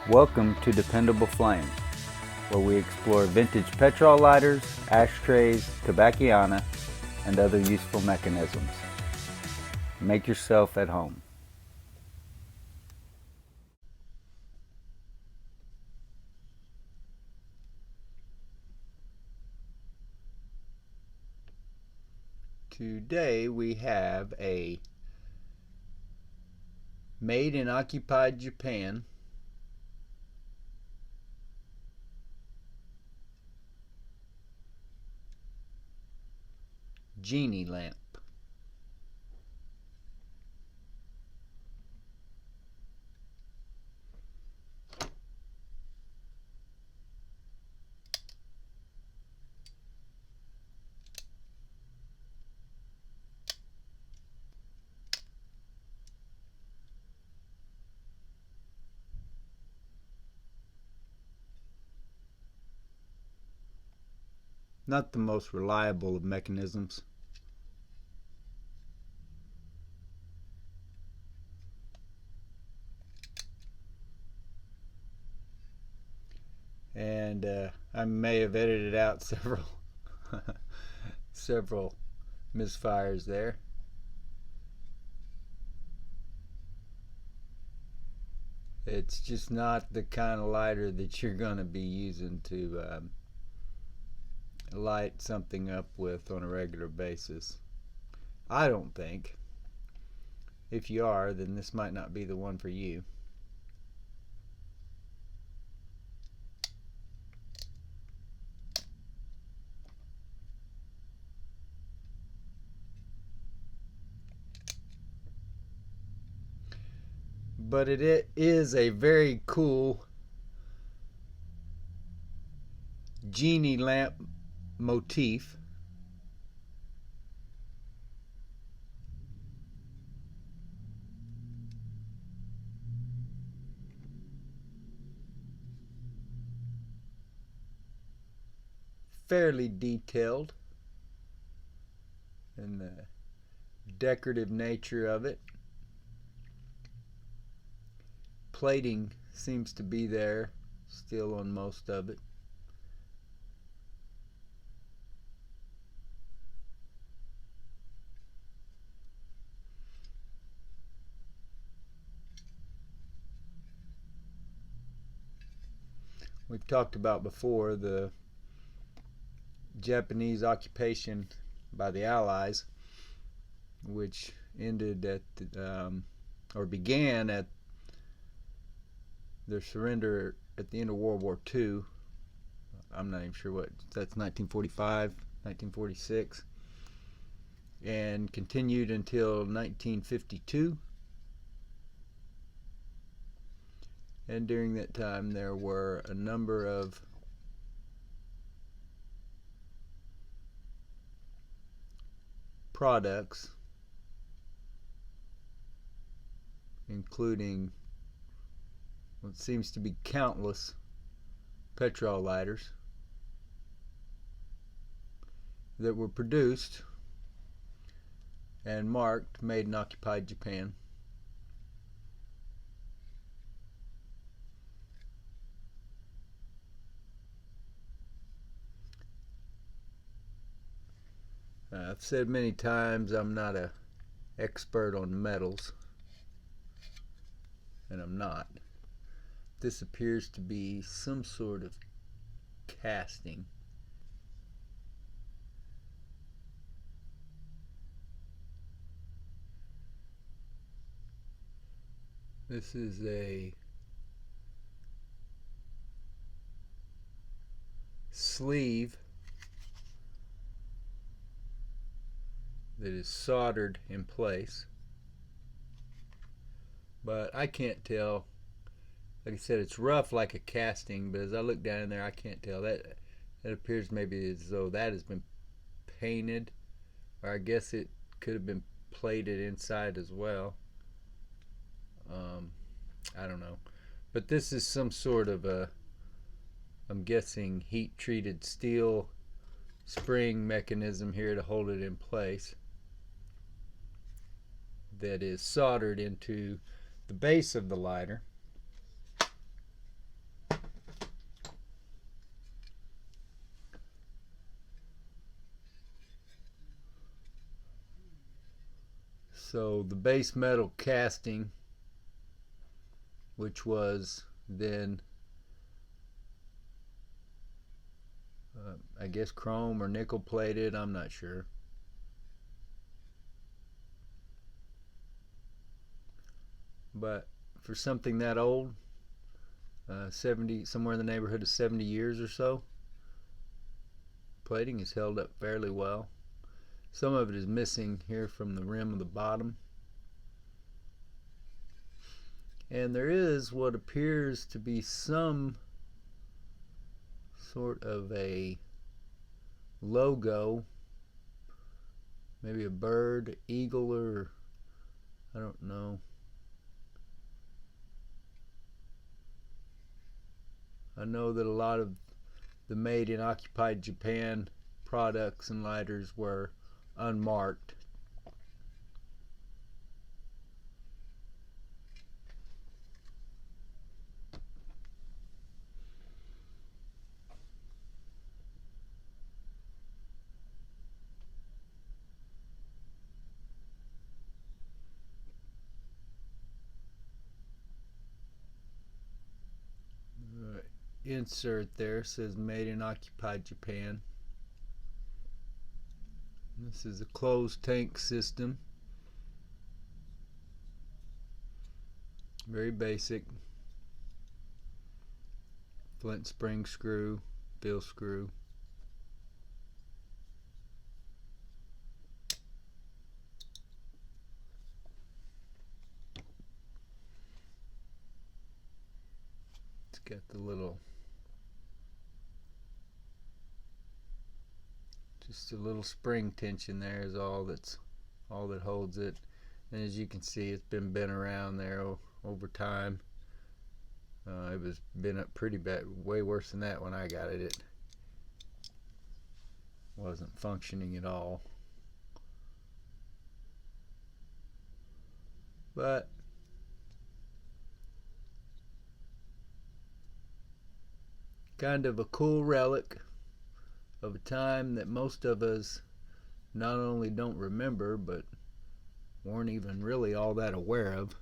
Welcome to Dependable Flame, where we explore vintage petrol lighters, ashtrays, tobacciana, and other useful mechanisms. Make yourself at home. Today we have a made in occupied Japan genie lamp. Not the most reliable of mechanisms. And I may have edited out several misfires there. It's just not the kind of lighter that you're going to be using to light something up with on a regular basis. I don't think. If you are, then this might not be the one for you. But it is a very cool genie lamp motif. Fairly detailed in the decorative nature of it. Plating seems to be there still on most of it. We've talked about before the Japanese occupation by the Allies, which ended at or began at their surrender at the end of World War II. I'm not even sure what that's 1945, 1946, and continued until 1952. And during that time, there were a number of products, including what seems to be countless petrol lighters, that were produced and marked made in occupied Japan. I've said many times I'm not an expert on metals, and I'm not. This appears to be some sort of casting. This is a sleeve that is soldered in place, but I can't tell. Like I said, it's rough like a casting, but as I look down in there, I can't tell. That appears maybe as though that has been painted, or I guess it could have been plated inside as well. I don't know, but this is some sort of a, I'm guessing, heat treated steel spring mechanism here to hold it in place that is soldered into the base of the lighter. So the base metal casting, which was then I guess chrome or nickel plated, I'm not sure. But for something that old, 70, somewhere in the neighborhood of 70 years or so, plating has held up fairly well. Some of it is missing here from the rim of the bottom. And there is what appears to be some sort of a logo, maybe a bird, eagle, or I don't know. I know that a lot of the made in occupied Japan products and lighters were unmarked. Insert there says made in occupied Japan. This is a closed tank system, very basic. Flint spring screw, bill screw. It's got the little, just a little spring tension there is all that holds it. And as you can see, it's been bent around there over time. It was been up pretty bad, way worse than that when I got it. It wasn't functioning at all. But kind of a cool relic of a time that most of us not only don't remember, but weren't even really all that aware of.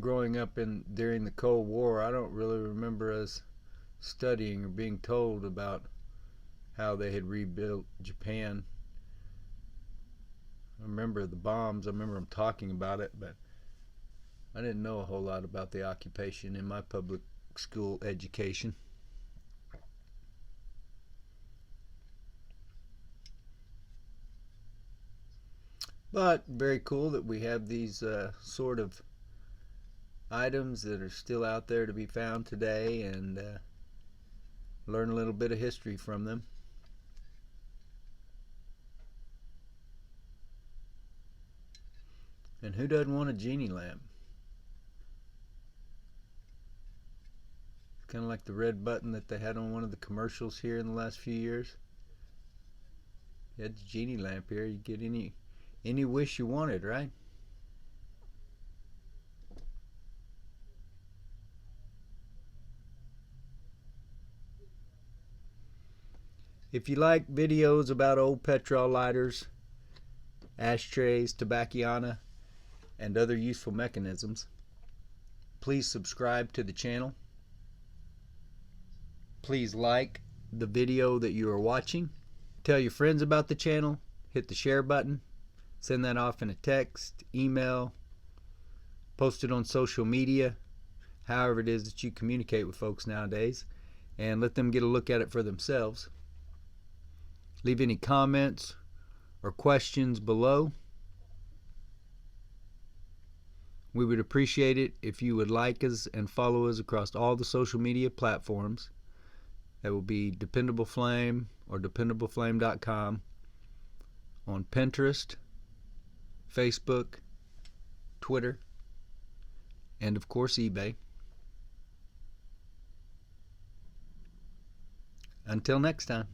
Growing up during the Cold War, I don't really remember us studying or being told about how they had rebuilt Japan. I remember the bombs, I remember them talking about it, but I didn't know a whole lot about the occupation in my public school education. But very cool that we have these sort of items that are still out there to be found today, and learn a little bit of history from them. And who doesn't want a genie lamp? It's kind of like the red button that they had on one of the commercials here in the last few years. You had the genie lamp here, you get any wish you wanted, right? If you like videos about old petrol lighters, ashtrays, Tobackiana, and other useful mechanisms, please subscribe to the channel. Please like the video that you are watching. Tell your friends about the channel. Hit the share button. Send that off in a text, email, post it on social media, however it is that you communicate with folks nowadays, and let them get a look at it for themselves. Leave any comments or questions below. We would appreciate it if you would like us and follow us across all the social media platforms. That will be Dependable Flame or DependableFlame.com, on Pinterest, Facebook, Twitter, and of course eBay. Until next time.